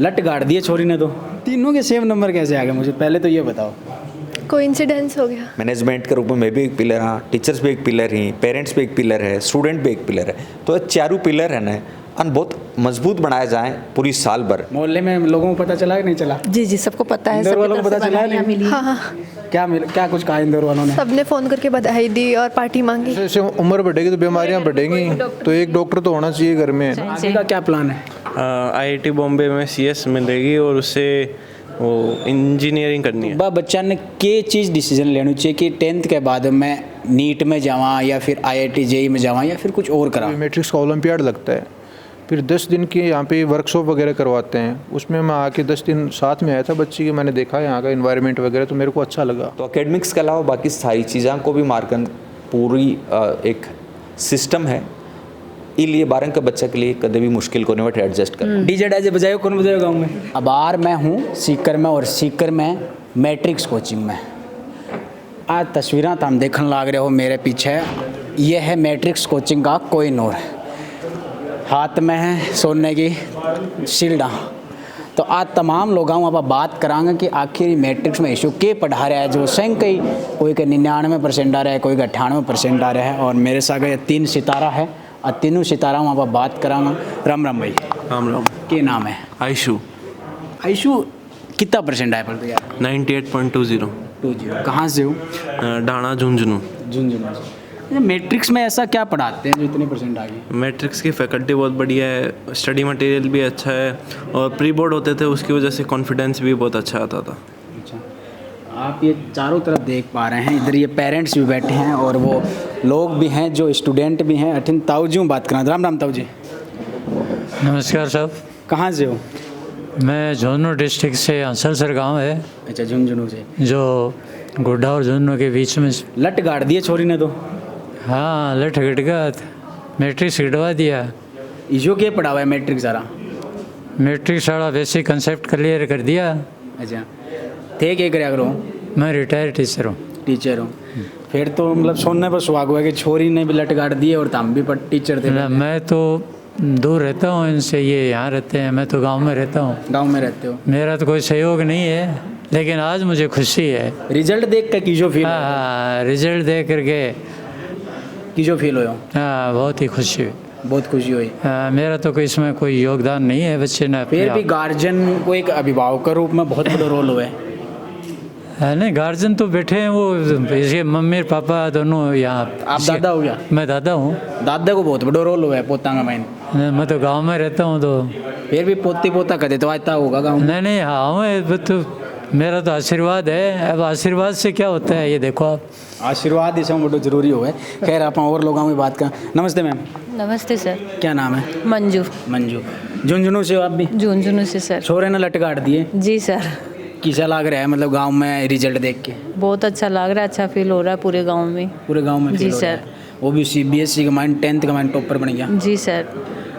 लट गाड़ दिए छोरी ने तो। तीनों के सेम नंबर कैसे आ गए मुझे पहले तो ये बताओ। कोइंसिडेंस हो गया। मैनेजमेंट के रूप में मैं भी एक पिलर हाँ, टीचर्स भी एक पिलर ही, पेरेंट्स भी एक पिलर है, स्टूडेंट भी एक पिलर है। तो ये चारों पिलर है ना अन बहुत मजबूत बनाए जाएं पूरी साल भर। मोहल्ले में लोगों को पता चला कि नहीं चला? जी जी सबको पता है। इंदौर वालों को पता चला नहीं? मिली। हाँ, क्या कुछ कहा इंदौर वालों ने? सबने फ़ोन करके बधाई दी और पार्टी मांगी। जैसे उम्र बढ़ेगी तो बीमारियां बढ़ेंगी, तो एक डॉक्टर तो होना चाहिए घर में। आगे का क्या प्लान है? आईआईटी बॉम्बे में सीएस मिलेगी और उससे वो इंजीनियरिंग करनी है। बच्चा ने के चीज़ डिसीजन लेनी चाहिए कि 10th के बाद मैं नीट में जावां या फिर IIT JEE में जावां या फिर कुछ और करा? मैट्रिक्स का ओलंपियाड लगता है, फिर 10 दिन की यहाँ पे वर्कशॉप वगैरह करवाते हैं। उसमें मैं आके 10 दिन साथ में आया था बच्ची के, मैंने देखा यहाँ का इन्वायरमेंट वगैरह, तो मेरे को अच्छा लगा। तो एकेडमिक्स के अलावा बाकी सारी चीज़ों को भी मार्कन पूरी एक सिस्टम है। इसलिए 12 के बच्चे के लिए कभी भी मुश्किल को नहीं एडजस्ट कर। डीजे डाजे बजायो, कौन बजायो गाँव में? अब आर मैं हूँ सीकर में और सीकर में मैट्रिक्स कोचिंग में। आज तस्वीरें तो हम देखने लाग रहे हो मेरे पीछे, ये है मैट्रिक्स कोचिंग का कोहिनूर। हाथ में है सोने की शील्डा। तो आज तमाम लोगों आप बात करांगे कि आखिर मैट्रिक्स में इशू के पढ़ा रहा है जो संग कई कोई के 99% आ रहा है, कोई का 98% आ रहा है। और मेरे साथ ये 3 सितारा है और तीनों सितारा आप बात करांगा। राम राम भाई। राम राम। क्या नाम है? आयशु। आयशु कितना % आया पढ़ते यार? 98.20। कहाँ से हो? डाणा झुंझुनू। झुंझुनू से। मैट्रिक्स में ऐसा क्या पढ़ाते हैं जो इतने % आ गए? मैट्रिक्स की फैकल्टी बहुत बढ़िया है, स्टडी मटेरियल भी अच्छा है और प्री बोर्ड होते थे उसकी वजह से कॉन्फिडेंस भी बहुत अच्छा आता था। अच्छा, आप ये चारों तरफ देख पा रहे हैं, इधर ये पेरेंट्स भी बैठे हैं और वो लोग भी हैं जो स्टूडेंट भी हैं। अठिन ताऊ जी बात करा। राम राम ताऊ जी। नमस्कार साहब। कहाँ से हो? मैं झुंझुनू डिस्ट्रिक्ट से हंसलसर गांव है, अच्छा, झुंझुनू से। जो गुड्डा और झुंझुनू के बीच में। लट गाड़ दिए छोरी ने तो। हाँ लठ गिट गया, मैट्रिक्स गिटवा दिया। इशू के पढ़ा हुआ है मैट्रिक्स सारा? मैट्रिक्स सारा बेसिक कंसेप्ट क्लियर कर दिया। अच्छा, थे क्या कराया करो? मैं रिटायर्ड टीचर हूँ। टीचर हूँ, फिर तो मतलब सुनने पर सुहाग हुआ कि छोरी ने भी लट गाड़ दिए और हम भी टीचर थे। मैं तो दूर रहता हूँ इनसे, ये यहाँ रहते हैं, मैं तो गांव में रहता हूँ। गांव में रहते हो? मेरा तो कोई सहयोग नहीं है, लेकिन आज मुझे खुशी है। रिजल्ट देख कर कीजो फील? हाँ, रिजल्ट देख करके कीजो फील हो? हाँ, बहुत ही खुशी हुई। बहुत खुशी हुई। मेरा तो कोई इसमें कोई योगदान नहीं है, बच्चे ने फिर भी गार्जियन को एक अभिभावक के रूप में बहुत बड़ा रोल हुआ है। नहीं, गार्जियन तो बैठे हैं, वो इसके मम्मी पापा दोनों यहाँ। आप दादा हो गया? मैं दादा हूँ। दादा को बहुत बड़ा रोल हुआ है पोता का माइन। मैं तो गांव में रहता हूँ, तो फिर भी पोती पोता कहते तो आता होगा गाँव? नहीं हाँ है, तो मेरा तो आशीर्वाद है। अब आशीर्वाद से क्या होता है ये देखो आप। आशीर्वाद इसे बड़ा जरूरी हो है। खैर आप और लोगों में बात कर। नमस्ते मैम। नमस्ते सर। क्या नाम है? मंजू। मंजू। झुंझुनू से हो आप भी? झुंझुनू से सर। छोरे ने लट गाड़ दिए? जी सर। कैसा लग रहा है मतलब गांव में रिजल्ट देख के? बहुत अच्छा लग रहा है, अच्छा फील हो रहा है पूरे गांव में। पूरे गांव में? जी सर। वो भी CBSE का माइंड 10th का माइंड टॉपर बन गया? जी सर।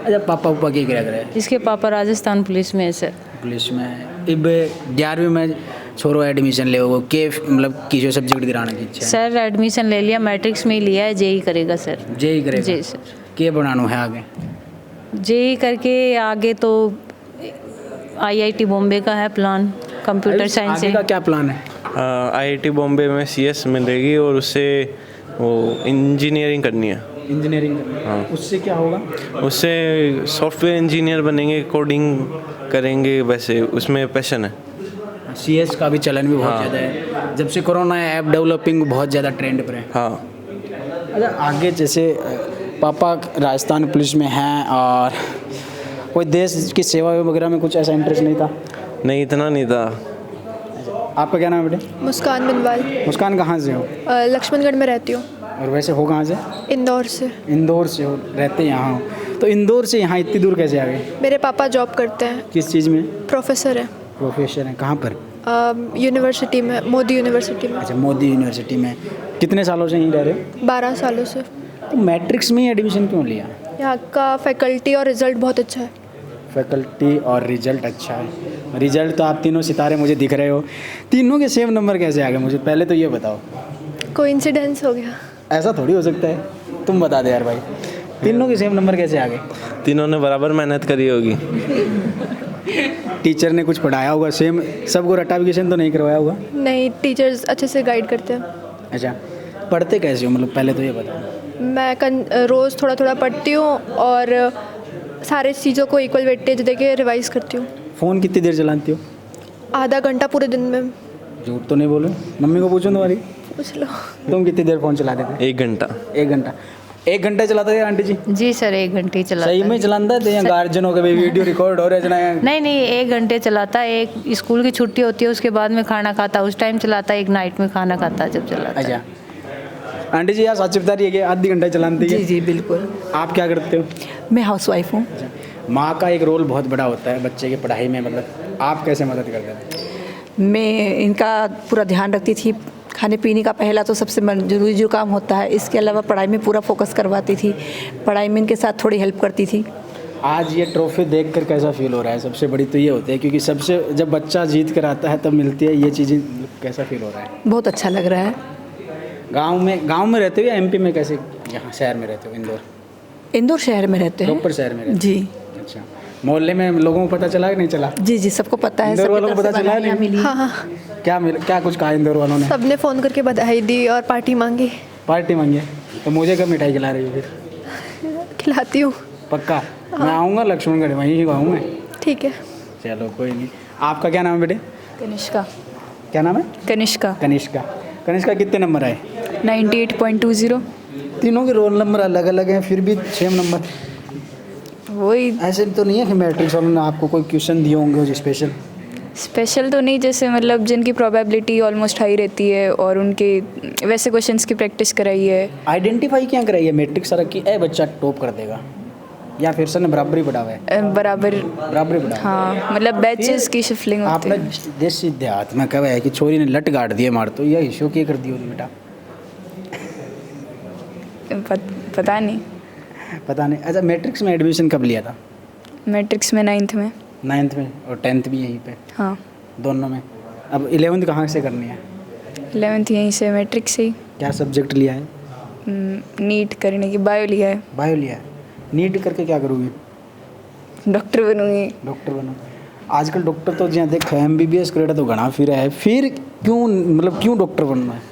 अच्छा, पापा उपा क्या कर रहे हैं? इसके पापा राजस्थान पुलिस में है सर। पुलिस में है। अब 11वीं में छोरो एडमिशन ले वो के मतलब किस सब्जेक्ट गिराने की इच्छा है? सर एडमिशन ले लिया, मैट्रिक्स में ही लिया है, JEE करेगा सर। JEE करेगा? जी सर। क्या बनाना है आगे? JEE करके आगे तो IIT बॉम्बे का है प्लान, कंप्यूटर साइंस से। आगे का क्या प्लान है? आईआईटी बॉम्बे में सीएस मिलेगी और उससे वो इंजीनियरिंग करनी है। इंजीनियरिंग करनी है? हाँ। उससे क्या होगा? उससे सॉफ्टवेयर इंजीनियर बनेंगे, कोडिंग करेंगे, वैसे उसमें पैशन है। CS का भी चलन भी बहुत हाँ। ज़्यादा है, जब से कोरोना है ऐप डेवलपिंग बहुत ज़्यादा ट्रेंड पर है। हाँ। अच्छा, आगे जैसे पापा राजस्थान पुलिस में हैं और कोई देश की सेवा वगैरह में कुछ ऐसा इंटरेस्ट नहीं था? नहीं, इतना नहीं था। आपका क्या नाम है बेटे? मुस्कान बिनवाल। मुस्कान कहाँ से हो? लक्ष्मणगढ़ में रहती हूँ। और वैसे हो कहाँ से? इंदौर से। इंदौर से हो, रहते यहाँ हो। तो इंदौर से यहाँ इतनी दूर कैसे आ गए? मेरे पापा जॉब करते हैं। किस चीज़ में? प्रोफेसर है। प्रोफेसर हैं? कहाँ पर? यूनिवर्सिटी में, मोदी यूनिवर्सिटी में। अच्छा, मोदी यूनिवर्सिटी में। कितने सालों से यहीं रह रहे हो? 12 सालों से। तो मैट्रिक्स में ही एडमिशन क्यों लिया? यहाँ का फैकल्टी और रिज़ल्ट बहुत अच्छा है। फैकल्टी और रिजल्ट अच्छा है। रिजल्ट तो आप तीनों सितारे मुझे दिख रहे हो, तीनों के सेम नंबर कैसे आ गए मुझे पहले तो ये बताओ। कोइंसिडेंस हो गया। ऐसा थोड़ी हो सकता है, तुम बता दे यार भाई, तीनों के सेम नंबर कैसे आ गए? तीनों ने बराबर मेहनत करी होगी। टीचर ने कुछ पढ़ाया होगा सेम सबको रटाफिकेशन तो नहीं करवाया होगा? नहीं, टीचर्स अच्छे से गाइड करते हैं। अच्छा, पढ़ते कैसे हो, मतलब पहले तो ये बताओ। मैं रोज़ थोड़ा थोड़ा पढ़ती हूँ और सारे चीज़ों को इक्वल वेटेज देके रिवाइज करती हूँ। फ़ोन कितनी देर चलाती हो? आधा घंटा पूरे दिन में। झूठ तो नहीं बोलो, मम्मी को पूछो तुम्हारी। पूछ लो। तुम कितनी देर फ़ोन चलाते थे? 1 घंटा। 1 घंटा। 1 घंटा चलाते थे आंटी जी? जी सर, 1 घंटे ही चलाता सही है। में चलाता थे या गार्जियनों के भी वीडियो रिकॉर्ड हो रहे जना? नहीं 1 घंटे चलाता है। एक स्कूल की छुट्टी होती है उसके बाद में खाना खाता, उस टाइम चलाता है। एक नाइट में खाना खाता है जब चलाता है। अच्छा आंटी जी, यहाँ सच बता रही है कि आधी घंटा चलाती है? जी जी बिल्कुल। आप क्या करते हो? मैं हाउसवाइफ हूँ। माँ का एक रोल बहुत बड़ा होता है बच्चे की पढ़ाई में, मतलब आप कैसे मदद करते थे? मैं इनका पूरा ध्यान रखती थी। खाने पीने का पहला तो सबसे जरूरी जो काम होता है, इसके अलावा पढ़ाई में पूरा फोकस करवाती थी। पढ़ाई में इनके साथ थोड़ी हेल्प करती थी। आज ये ट्रॉफी देखकर कैसा फील हो रहा है? सबसे बड़ी तो ये होती है क्योंकि सबसे जब बच्चा जीत कर आता है तब मिलती है ये चीज़ें, कैसा फील हो रहा है? बहुत अच्छा लग रहा है। गांव में रहते हो या एमपी में, कैसे यहाँ शहर में रहते हो? इंदौर शहर में रहते हैं। प्रॉपर शहर में रहते जी। हो? अच्छा, मोहल्ले में लोगों को पता चला कि नहीं चला? जी जी सबको पता है। इंदौर सबकी वालों को तरफ से पता चला बधाइयाँ नहीं? मिली। हाँ हाँ, क्या कुछ कहा इंदौर वालों ने? सबने फ़ोन करके बधाई दी और पार्टी मांगी। पार्टी मांगी है? तो मुझे कब मिठाई खिला रही हो फिर? खिलाती हूँ। पक्का? मैं आऊँगा लक्ष्मणगढ़, वहीं ही आऊँ मैं। ठीक है। चलो कोई नहीं। आपका क्या नाम है बेटे? कनिष्का। क्या नाम है? कनिष्का। कनिष्का। कनिष्का कितने नंबर आए? 98.20। तीनों के रोल नंबर अलग अलग हैं फिर भी सेम नंबर। वही ऐसे तो नहीं है कि मैट्रिक्स वालों ने आपको कोई क्वेश्चन दिए होंगे जो स्पेशल? स्पेशल तो नहीं, जैसे मतलब जिनकी प्रोबेबिलिटी ऑलमोस्ट हाई रहती है और उनके वैसे क्वेश्चंस की प्रैक्टिस कराई है। आइडेंटिफाई क्या कराई है मैट्रिक्स सर की ए बच्चा टॉप कर देगा, या फिर सर ने बराबरी बढ़ावा है? बराबरी बढ़ावा। हाँ, मतलब बैचेस की शिफ्लिंग होती आपने है। देसी देहात में कहा है कि छोरी ने लट गाड़ दिए मार, तो यह इशू क्या कर दी होगी बेटा? पता नहीं। पता नहीं। अच्छा, मैट्रिक्स में एडमिशन कब लिया था? मैट्रिक्स में 9th में। 9th में, और 10th भी यहीं पे? हाँ, दोनों में। अब 11th कहाँ से करनी है? 11th यहीं से, मैट्रिक्स से ही। क्या सब्जेक्ट लिया है? नीट करने की, बायो लिया है। बायो लिया है। नीट करके क्या करूँगी? डॉक्टर बनूंगी। डॉक्टर बनो। आजकल डॉक्टर तो जहाँ देख MBBS करेगा तो घना फिर है, फिर क्यों, मतलब क्यों डॉक्टर बनना है?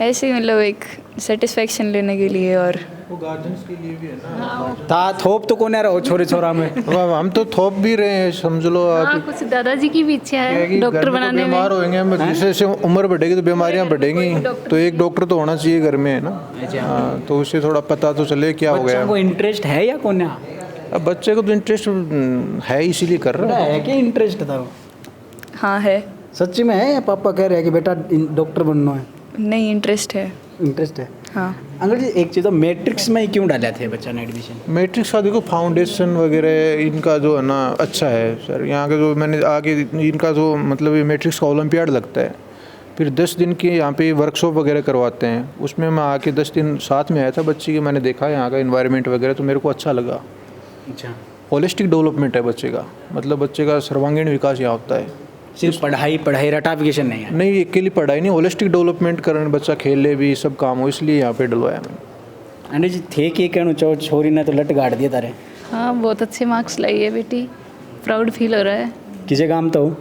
ऐसे ही मतलब एक सेटिस्फेक्शन लेने के लिए। और वो गार्जियंस के लिए भी है ना। था थोप तो कौन आ रहा हो छोरे छोरा में? अब हम तो थोप भी रहे हैं, समझ लो आप। कुछ दादाजी की भी इच्छा है डॉक्टर बनाने में। बीमार होंगे हम, जैसे जैसे उम्र बढ़ेगी तो बीमारियां बढ़ेंगी, तो एक डॉक्टर तो होना चाहिए घर में, है ना। हाँ, तो उससे थोड़ा पता तो चले क्या हो गया। बच्चों को इंटरेस्ट है या कौन है? अब बच्चे को तो इंटरेस्ट है, इसीलिए कर रहा है। है क्या इंटरेस्ट था वो? हाँ है। सच्ची में है या पापा कह रहे हैं कि बेटा डॉक्टर बनना है? नहीं, इंटरेस्ट है। इंटरेस्ट है। हाँ। अंकल जी एक चीज़ तो मैट्रिक्स में ही क्यों डाला थे बच्चा ने एडमिशन? मैट्रिक्स का देखो फाउंडेशन वगैरह इनका जो है ना अच्छा है सर। यहाँ के जो मैंने आगे इनका जो मतलब ये मैट्रिक्स का ओलंपियाड लगता है, फिर 10 दिन की यहाँ पे वर्कशॉप वगैरह करवाते हैं। उसमें मैं आके 10 दिन साथ में आया था बच्ची के, मैंने देखा यहाँ का इन्वायरमेंट वगैरह, तो मेरे को अच्छा लगा। अच्छा, होलिस्टिक डेवलपमेंट है बच्चे का, मतलब बच्चे का सर्वांगीण विकास यहाँ होता है। सिर्फ पढ़ाई रटाफिकेशन नहीं है? नहीं, अकेली पढ़ाई नहीं, होलिस्टिक डेवलपमेंट करने, बच्चा खेले भी, सब काम हो, इसलिए यहाँ पे डलवाया मैंने। आंटी जी थे कि कहूँ छोरी ने तो लट गाड़ दिया तारे? हाँ, बहुत अच्छे मार्क्स लाई है बेटी, प्राउड फील हो रहा है। किसे काम तो हो?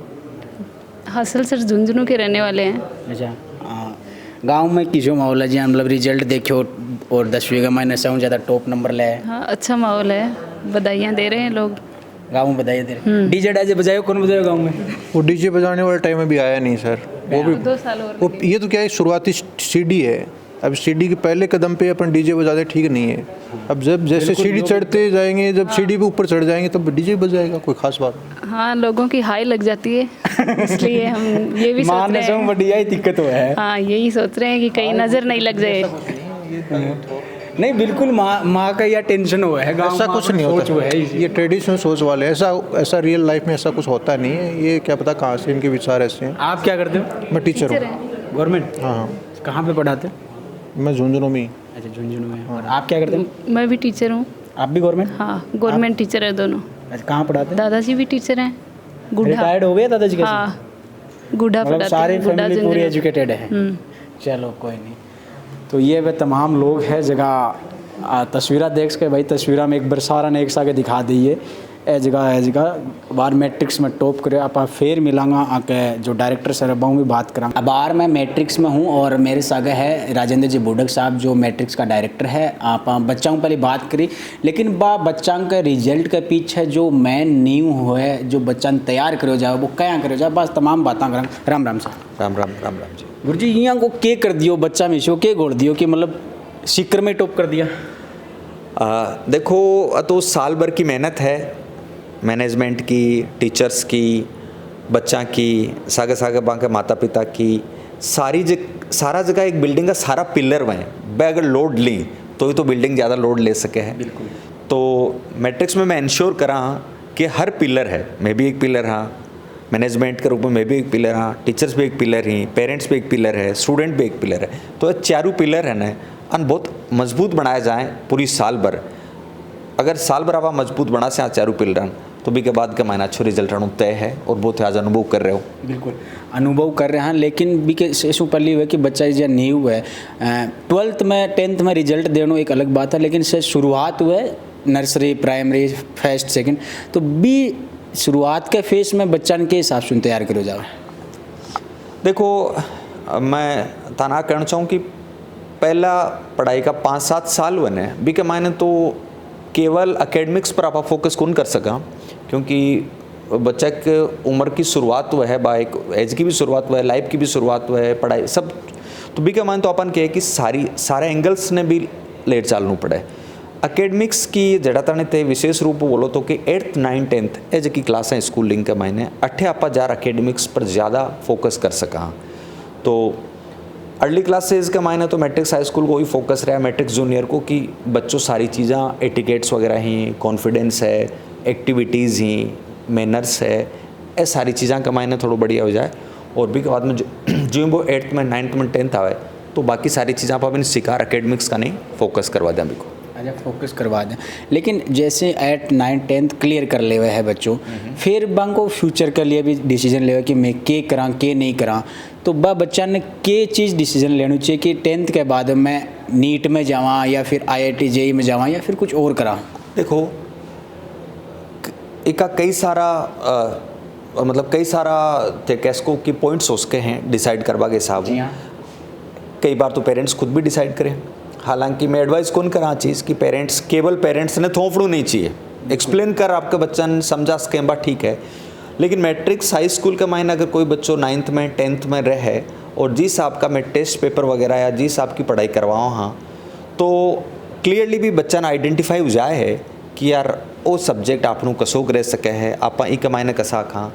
हासिल सर झुंझुनू के रहने वाले हैं। अच्छा, हाँ। गाँव में किसो माहौल है जी, मतलब रिजल्ट देखो और 10वीं का मैंने से ज़्यादा टॉप नंबर लाया? हाँ, अच्छा माहौल है, बधाइयाँ दे रहे हैं लोग। गाँव में बधाई दे रहे? डीजे डाजे बजाए? कौन बजाए गाँव में? वो डीजे बजाने वाले टाइम में भी आया नहीं सर, वो भी 2 साल और वो ये तो क्या है, शुरुआती सीडी है। अब सीडी के पहले कदम पे अपन डीजे बजाते ठीक नहीं है। अब जब जैसे सीडी चढ़ते जाएंगे, जब सीडी पे ऊपर चढ़ जाएंगे तब डीजे बजाएगा, कोई खास बात। हाँ, लोगों की हाई लग जाती है, इसलिए हम ये भी सोच रहे हैं। बढ़िया ही दिक्कत हो है। हाँ, यही सोच रहे हैं कि कहीं नज़र नहीं लग जाए। नहीं बिल्कुल, माँ का यह टेंशन हुआ है। ऐसा कुछ नहीं होता है, ये ट्रेडिशनल सोच वाले, ऐसा रियल लाइफ में ऐसा कुछ होता नहीं है। ये क्या पता कहाँ से इनके विचार ऐसे हैं। आप क्या करते हो? मैं टीचर हूँ। गवर्नमेंट? हाँ हाँ, कहाँ पे पढ़ाते? मैं झुंझुनू में ही। अच्छा, झुंझुनू में। और आप क्या करते हो? मैं भी टीचर हूँ। आप भी गवर्नमेंट? हाँ, गवर्नमेंट टीचर है दोनों। अच्छा, कहाँ पढ़ाते हैं? दादाजी भी टीचर हैं, गुड्डा। रिटायर्ड हो गए दादाजी? कैसे? हाँ, गुड्डा मतलब पढ़ाते सारी हैं, गुड्डा फैमिली पूरी झुंझुनू। एजुकेटेड है। चलो कोई नहीं। तो ये वे तमाम लोग हैं जगह तस्वीरा देख के भाई, तस्वीरा में एक बार सारा ने एक सागे दिखा दी है ए जगह बार मैट्रिक्स में टॉप करे आप फिर मिलांगा आके जो डायरेक्टर सर बाहू भी बात करा। अब बार मैं मैट्रिक्स में हूँ और मेरे साथ है राजेंद्र जी बुडक साहब जो मैट्रिक्स का डायरेक्टर है। आप बच्चों पहले बात करी, लेकिन बच्चा के रिजल्ट के पीछे जो मेन नींव हुए जो बच्चा तैयार करो जाए वो क्या करो जाए, बस तमाम बातें करा। राम राम सर। राम राम राम राम जी। गुरु जी यहाँ को के कर दियो बच्चा में शो के गोड़ दियो कि मतलब सीकर में टॉप कर दिया? देखो तो साल भर की मेहनत है, मैनेजमेंट की, टीचर्स की, बच्चा की, सागे बां के माता पिता की, सारा जगह एक बिल्डिंग का सारा पिलर में अगर लोड ली तो ही तो बिल्डिंग ज़्यादा लोड ले सके है। बिल्कुल। तो मैट्रिक्स में मैं इंश्योर करा कि हर पिलर है, मैं भी एक पिलर हाँ, मैनेजमेंट के रूप में मैं भी एक पिलर हाँ, टीचर्स भी एक पिलर ही, पेरेंट्स भी एक पिलर है, स्टूडेंट भी एक पिलर है। तो ये चारों पिलर है ना अन बहुत मजबूत बनाए जाएँ पूरी साल भर। अगर साल भर आप मजबूत बना से चारों पिलर तो भी के बाद का मायना अच्छो रिजल्ट रहना तय है और बहुत आज अनुभव कर रहे हो। बिल्कुल अनुभव कर रहे हैं, लेकिन भी के ऐसा पहली हुआ कि बच्चा जो नींव है 12th में 10th में रिजल्ट देना एक अलग बात है, लेकिन से शुरुआत हुआ है नर्सरी प्राइमरी फर्स्ट सेकंड, तो भी शुरुआत के फेस में बच्चा के हिसाब से तैयार करो जाए। देखो मैं तना कहना चाहूँ कि पहला पढ़ाई का 5-7 साल बने भी के मायने तो केवल एकेडमिक्स पर आप फोकस कौन कर सका, क्योंकि बच्चा के उम्र की शुरुआत हुआ है, बाइक एज की भी शुरुआत हुआ है, लाइफ की भी शुरुआत हुआ है, पढ़ाई सब तो भी क्या मान तो अपन कहे कि सारे एंगल्स ने भी लेट चालू पड़े। एकेडमिक्स की जड़ा तने थे विशेष रूप बोलो तो कि 8th 9th 10th एज की क्लास है स्कूलिंग के मायने अट्ठे आप जार एकेडमिक्स पर ज़्यादा फोकस कर सका। तो अर्ली क्लासेस के मायने तो मैट्रिक्स हाई स्कूल को ही फोकस रहा, मैट्रिक्स जूनियर को कि बच्चों सारी चीज़ें एटिकेट्स वगैरह ही, कॉन्फिडेंस है, एक्टिविटीज़ ही, मैनर्स है, ये सारी चीज़ें का मायने थोड़ा बढ़िया हो जाए। और भी के बाद में जो वो 8th में 9th में 10th आवे तो बाकी सारी चीज़ें आप अपनी सिकार एकेडमिक्स का नहीं फोकस करवा दें अभी को। अच्छा फोकस करवा दें, लेकिन जैसे 8th 9th 10th क्लियर कर ले हुए है बच्चों, फिर बंग को फ्यूचर के लिए भी डिसीजन ले कि मैं के करा के नहीं करा, तो बच्चा ने के चीज़ डिसीजन लेनी चाहिए कि 10th के बाद मैं नीट में जावा या फिर IIT JEE में जावा या फिर कुछ और करा? देखो इका कई सारा मतलब कई सारा कैसको की पॉइंट्स उसके हैं डिसाइड करवा के हिसाब। कई बार तो पेरेंट्स खुद भी डिसाइड करें, हालांकि मैं एडवाइस कौन करा चीज़ कि केवल पेरेंट्स ने थोपड़ू नहीं चाहिए, एक्सप्लेन कर आपके बच्चा ने समझा सके बा ठीक है। लेकिन मैट्रिक्स हाई स्कूल का मायने अगर कोई बच्चों 9th में 10th में रहे और जिस आपका मैं टेस्ट पेपर वगैरह या जिस आपकी पढ़ाई करवाऊँ हाँ, तो क्लियरली भी बच्चा ने आइडेंटिफाई हो जाए है कि यार वो सब्जेक्ट आप कसोक रह सके है आप ई कमायने कसा खां,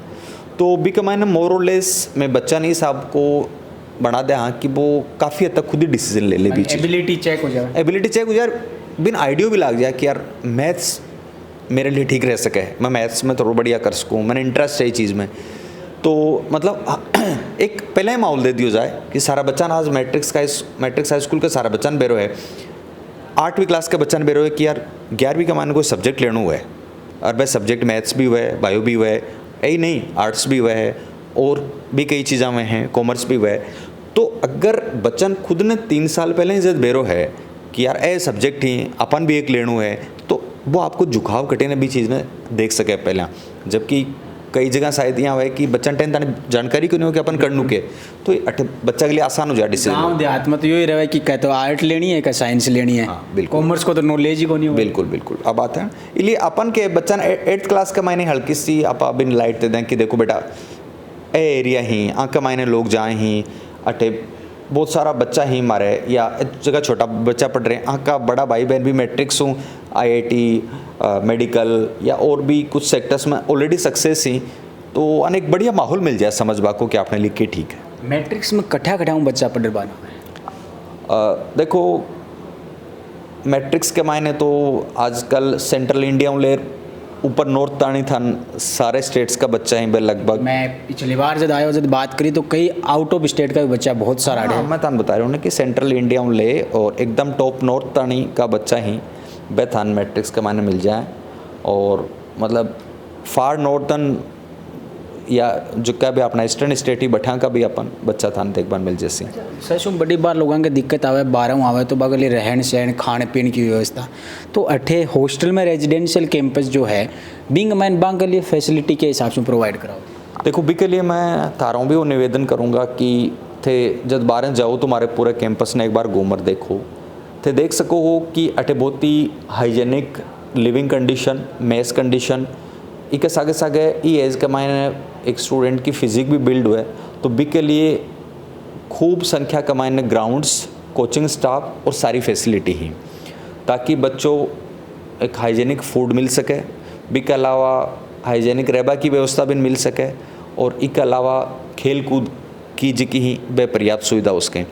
तो बी कमायने मोर और लेस मैं बच्चा नहीं साहब को बना दे हाँ कि वो काफ़ी हद तक खुद ही डिसीजन ले ले बीच एबिलिटी चेक हो जाए, एबिलिटी चेक हो जाए, बिन आइडियो भी लग जाए कि यार मैथ्स मेरे लिए ठीक रह सके, मैं मैथ्स में थोड़ा बढ़िया कर सकूँ, मैंने इंटरेस्ट है इस चीज़ में। तो मतलब एक पहले ही माहौल दे दिया जाए कि सारा बच्चा ना आज मैट्रिक्स हाई स्कूल का सारा बच्चा बेरो है, 8वीं क्लास का बच्चा बेरो है कि यार 11वीं का माने कोई सब्जेक्ट लेना हुआ है और भाई सब्जेक्ट मैथ्स भी हुआ है, बायो भी हुआ है, यही नहीं आर्ट्स भी हुआ है और भी कई चीज़ें में हैं, कॉमर्स भी हुआ है। तो अगर बच्चन खुद ने 3 साल पहले ही जब बेरो है कि यार ए सब्जेक्ट ही अपन भी एक लेना है, तो वो आपको झुकाव कटे भी चीज़ में देख सके पहले। जबकि कई जगह शायद यहाँ है कि बच्चा 10th आने जानकारी क्यों नहीं हो कि अपन करनू के, तो बच्चा के लिए आसान हो जाए डिसीजन। गाँव देहात में तो यही रहे कि कहते हो आर्ट लेनी है क्या साइंस लेनी है, बिल्कुल कॉमर्स को तो नॉलेज ही को नहीं हो। बिल्कुल बिल्कुल अब बात है इसलिए अपन के बच्चा 8th क्लास का मायने हल्की सी आप बिन लाइट दे दें कि देखो बेटा ए एरिया ही आँख का मायने लोग जाए ही अटे बहुत सारा बच्चा ही मारे या जगह छोटा बच्चा पढ़ रहे हैं, आँख का बड़ा भाई बहन भी मैट्रिक्स हूँ IIT मेडिकल या और भी कुछ सेक्टर्स में ऑलरेडी सक्सेस ही, तो अनेक बढ़िया माहौल मिल जाए समझ को कि आपने लिख के ठीक है। मैट्रिक्स में कट्ठा हूँ बच्चा पढ़ पाना देखो मैट्रिक्स के मायने तो आजकल सेंट्रल इंडिया में ले ऊपर नॉर्थ तानी था सारे स्टेट्स का बच्चा ही लगभग। मैं पिछली बार जब आया जब बात करी तो कई आउट ऑफ स्टेट का भी बच्चा बहुत सारा है। मैं तान बता रहा हूँ कि सेंट्रल इंडिया में ले और एकदम टॉप नॉर्थ तानी का बच्चा ही बेथान मैट्रिक्स के मायने मिल जाए, और मतलब फार नॉर्थन या जो क्या भी अपना ईस्टर्न स्टेट ही बैठा का भी अपन बच्चा थान देखभाल मिल जैसी। सर बड़ी बार लोगों के दिक्कत आवे 12 आवे तो बगल रहन सहन खाने पीने की व्यवस्था तो अठे हॉस्टल में रेजिडेंशियल कैंपस जो है बिंग मैन बांग के लिए फैसिलिटी के हिसाब से प्रोवाइड कराओ। देखो बी के लिए मैं थारों भी वो निवेदन करूँगा कि थे जब 12 जाओ तुम्हारे पूरे कैंपस ने एक बार घूमर देखो थे देख सको हो कि अठे बहुत ही hygienic living condition mess condition इके सागे सागे ई एज के मायने एक स्टूडेंट की फिजिक भी बिल्ड हुए तो बी के लिए खूब संख्या के मायने ग्राउंड्स कोचिंग स्टाफ और सारी फैसिलिटी ही ताकि बच्चों एक हाइजेनिक फूड मिल सके बी के अलावा हाइजेनिक रहबा की व्यवस्था भी मिल सके और इसके अलावा खेल कूद की जी की ही बेपर्याप्त सुविधा उसके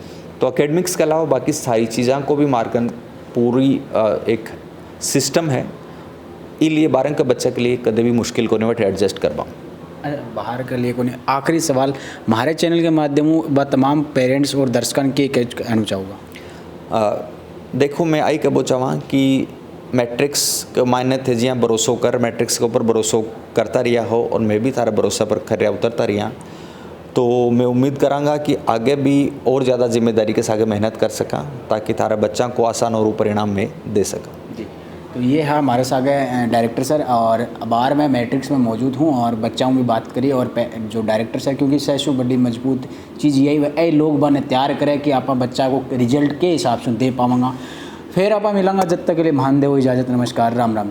तो एकेडमिक्स के अलावा बाकी सारी चीज़ों को भी मार्कन पूरी एक सिस्टम है इसलिए 12 के बच्चे के लिए कभी भी मुश्किल को नहीं एडजस्ट कर पाऊँ। बाहर के लिए कोई आखिरी सवाल हमारे चैनल के माध्यमों व तमाम पेरेंट्स और दर्शकों के कहना चाहूँगा। देखो मैं आई कबो चाहवा कि मैट्रिक्स के मायने थे जियाँ भरोसो कर मैट्रिक्स के ऊपर भरोसो करता रहा हो और मैं भी थारा भरोसा पर खरिया उतरता रहा तो मैं उम्मीद करांगा कि आगे भी और ज़्यादा जिम्मेदारी के साथ मेहनत कर सका ताकि थारा बच्चा को आसान और परिणाम में दे सका। जी तो ये है हमारे साथ डायरेक्टर सर और बाहर मैं मैट्रिक्स में मौजूद हूँ और बच्चाओं की बात करी और जो डायरेक्टर सर क्योंकि सैसु बड़ी मजबूत चीज़ यही है लोग बने तैयार करें कि आप बच्चा को रिजल्ट के हिसाब से दे पावगा। फिर आप मिलांगा जब तक के लिए महान देव इजाज़त नमस्कार राम राम।